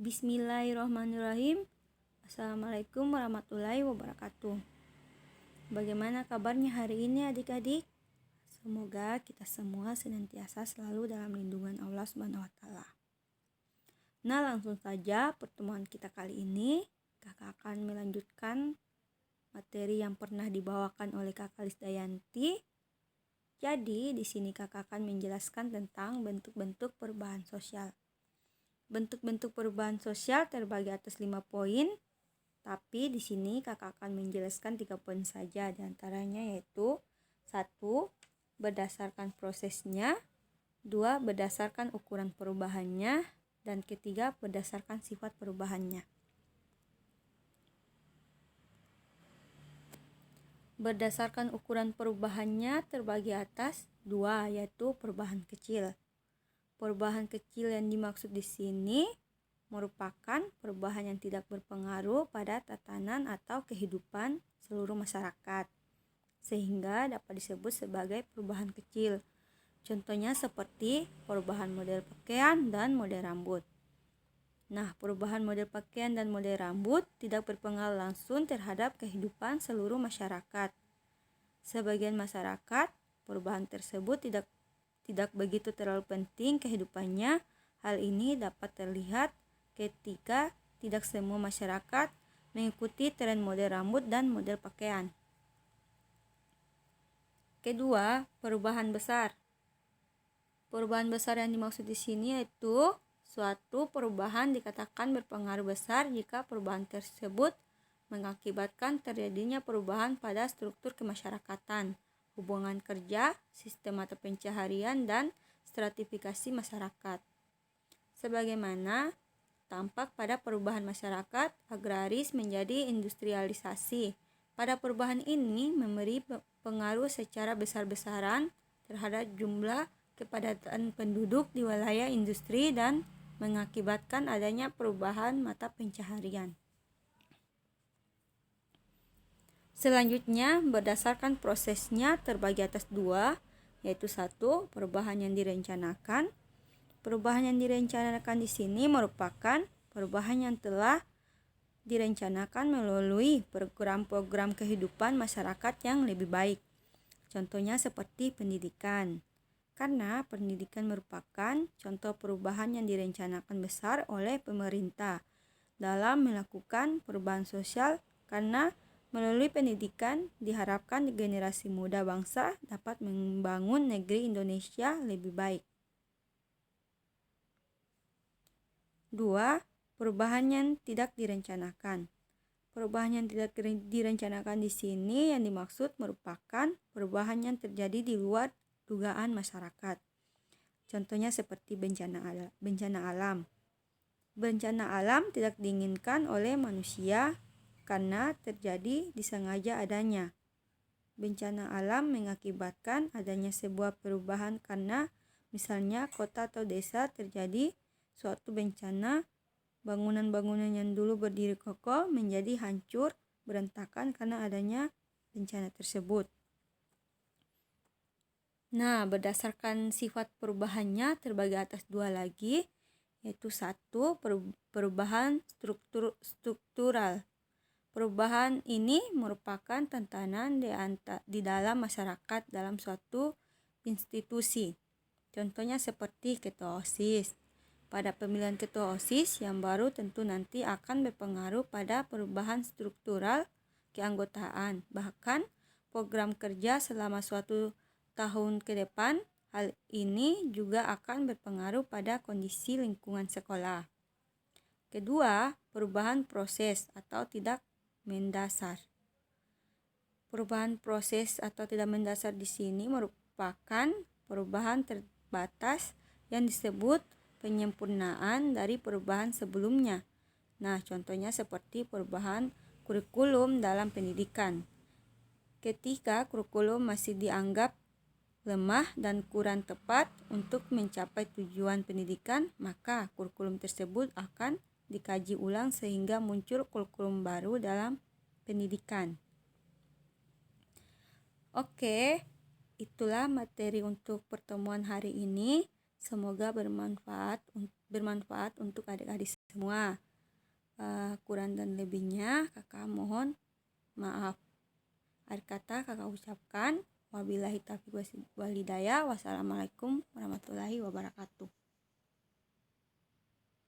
Bismillahirrahmanirrahim. Assalamualaikum warahmatullahi wabarakatuh. Bagaimana kabarnya hari ini adik-adik? Semoga kita semua senantiasa selalu dalam lindungan Allah Subhanahu wa taala. Nah, langsung saja pertemuan kita kali ini Kakak akan melanjutkan materi yang pernah dibawakan oleh Kakak Lisdayanti. Jadi, di sini Kakak akan menjelaskan tentang bentuk-bentuk perubahan sosial. Bentuk-bentuk perubahan sosial terbagi atas 5 poin, tapi di sini Kakak akan menjelaskan 3 poin saja, diantaranya yaitu 1. Berdasarkan prosesnya, 2. Berdasarkan ukuran perubahannya, dan ketiga berdasarkan sifat perubahannya. Berdasarkan ukuran perubahannya terbagi atas 2, yaitu perubahan kecil. Perubahan kecil yang dimaksud di sini merupakan perubahan yang tidak berpengaruh pada tatanan atau kehidupan seluruh masyarakat, sehingga dapat disebut sebagai perubahan kecil. Contohnya seperti perubahan model pakaian dan model rambut. Nah, perubahan model pakaian dan model rambut tidak berpengaruh langsung terhadap kehidupan seluruh masyarakat. Sebagian masyarakat, perubahan tersebut tidak begitu terlalu penting kehidupannya. Hal ini dapat terlihat ketika tidak semua masyarakat mengikuti tren model rambut dan model pakaian. Kedua, perubahan besar. Perubahan besar yang dimaksud di sini yaitu suatu perubahan dikatakan berpengaruh besar jika perubahan tersebut mengakibatkan terjadinya perubahan pada struktur kemasyarakatan, hubungan kerja, sistem mata pencaharian, dan stratifikasi masyarakat. Sebagaimana tampak pada perubahan masyarakat agraris menjadi industrialisasi. Pada perubahan ini memberi pengaruh secara besar-besaran terhadap jumlah kepadatan penduduk di wilayah industri dan mengakibatkan adanya perubahan mata pencaharian. Selanjutnya, berdasarkan prosesnya terbagi atas 2, yaitu 1. Perubahan yang direncanakan. Perubahan yang direncanakan di sini merupakan perubahan yang telah direncanakan melalui program-program kehidupan masyarakat yang lebih baik. Contohnya seperti pendidikan. Karena pendidikan merupakan contoh perubahan yang direncanakan besar oleh pemerintah dalam melakukan perubahan sosial, karena melalui pendidikan diharapkan generasi muda bangsa dapat membangun negeri Indonesia lebih baik. 2. Perubahan yang tidak direncanakan. Perubahan yang tidak direncanakan di sini yang dimaksud merupakan perubahan yang terjadi di luar dugaan masyarakat. Contohnya seperti bencana alam. Bencana alam tidak diinginkan oleh manusia karena terjadi disengaja adanya. Bencana alam mengakibatkan adanya sebuah perubahan karena misalnya kota atau desa terjadi suatu bencana, bangunan-bangunan yang dulu berdiri kokoh menjadi hancur berantakan karena adanya bencana tersebut. Nah, berdasarkan sifat perubahannya terbagi atas 2 lagi, yaitu 1. Perubahan struktural. Perubahan ini merupakan tantangan di dalam masyarakat dalam suatu institusi. Contohnya seperti ketua OSIS. Pada pemilihan ketua OSIS yang baru tentu nanti akan berpengaruh pada perubahan struktural keanggotaan. Bahkan program kerja selama suatu tahun ke depan, hal ini juga akan berpengaruh pada kondisi lingkungan sekolah. Kedua, perubahan proses atau tidak mendasar. Perubahan proses atau tidak mendasar di sini merupakan perubahan terbatas yang disebut penyempurnaan dari perubahan sebelumnya. Nah, contohnya seperti perubahan kurikulum dalam pendidikan. Ketika kurikulum masih dianggap lemah dan kurang tepat untuk mencapai tujuan pendidikan, maka kurikulum tersebut akan dikaji ulang sehingga muncul kurikulum baru dalam pendidikan. Oke, itulah materi untuk pertemuan hari ini. Semoga bermanfaat untuk adik-adik semua. Kurang dan lebihnya kakak mohon maaf. Akhir kata kakak ucapkan wabillahi taufiq walhidayah. Wassalamualaikum warahmatullahi wabarakatuh.